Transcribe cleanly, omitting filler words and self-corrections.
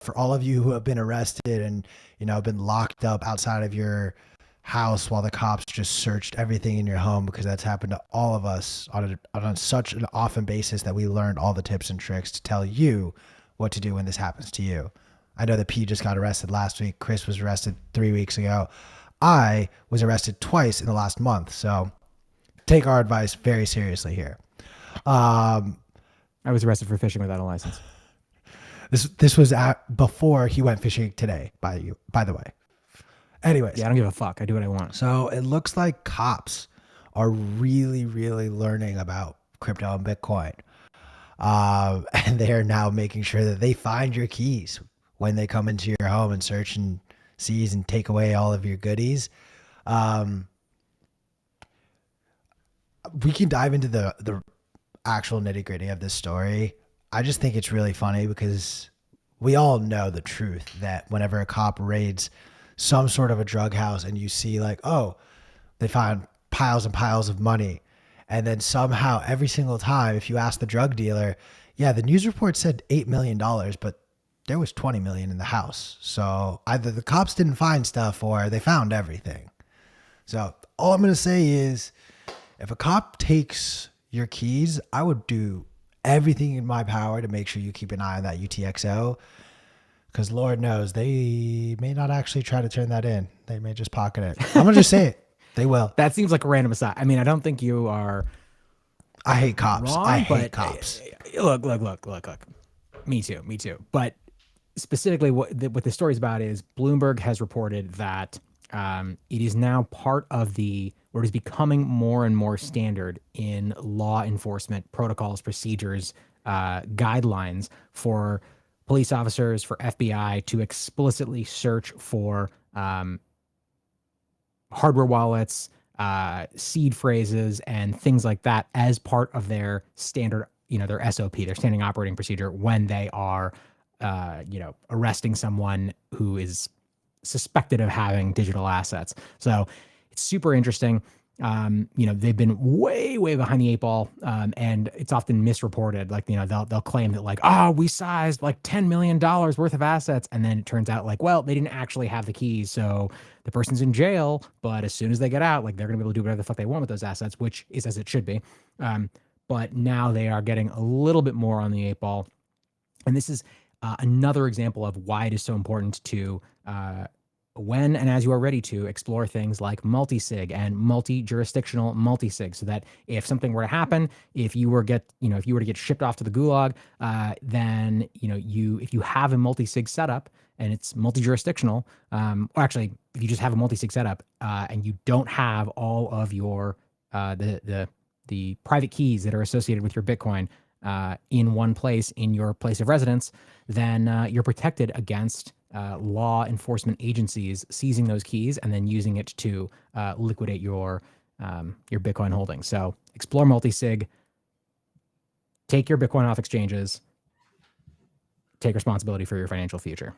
for all of you who have been arrested and, been locked up outside of your house while the cops just searched everything in your home, because that's happened to all of us on such an often basis that we learned all the tips and tricks to tell you what to do when this happens to you. I know that P just got arrested last week. Chris was arrested 3 weeks ago. I was arrested twice in the last month. So take our advice very seriously here. I was arrested for fishing without a license. This was before he went fishing today, by the way. Anyways. Yeah, I don't give a fuck. I do what I want. So it looks like cops are really, really learning about crypto and Bitcoin. And they are now making sure that they find your keys when they come into your home and search and seize and take away all of your goodies. We can dive into the actual nitty gritty of this story. I just think it's really funny because we all know the truth that whenever a cop raids some sort of a drug house and you see like, oh, they found piles and piles of money. And then somehow every single time, if you ask the drug dealer, yeah, the news report said $8 million, but there was 20 million in the house. So either the cops didn't find stuff or they found everything. So all I'm going to say is if a cop takes your keys, I would do everything in my power to make sure you keep an eye on that UTXO, because Lord knows they may not actually try to turn that in. They may just pocket it. I'm going to just say it. They will. That seems like a random aside. I mean, I don't think you are. I hate cops. Wrong, I hate cops. Look. Me too. But specifically what the story's about is Bloomberg has reported that it is now part of or it is becoming more and more standard in law enforcement protocols, procedures, guidelines for police officers, for FBI to explicitly search for hardware wallets, seed phrases, and things like that as part of their standard, their SOP, their standing operating procedure when they are, arresting someone who is suspected of having digital assets. So it's super interesting. They've been way, way behind the 8 ball, and it's often misreported. Like, they'll claim that like, we seized like $10 million worth of assets. And then it turns out like, well, they didn't actually have the keys. So the person's in jail, but as soon as they get out, like they're gonna be able to do whatever the fuck they want with those assets, which is as it should be. But now they are getting a little bit more on the 8 ball. And this is another example of why it is so important to, when and as you are ready to, explore things like multi-sig and multi-jurisdictional multi-sig, so that if something were to happen, if you were to get shipped off to the gulag, then if you have a multi-sig setup and it's multi-jurisdictional, or actually if you just have a multi-sig setup and you don't have all of your the private keys that are associated with your Bitcoin in one place, in your place of residence, then you're protected against law enforcement agencies seizing those keys and then using it to liquidate your Bitcoin holdings. So explore multi-sig, take your Bitcoin off exchanges, take responsibility for your financial future.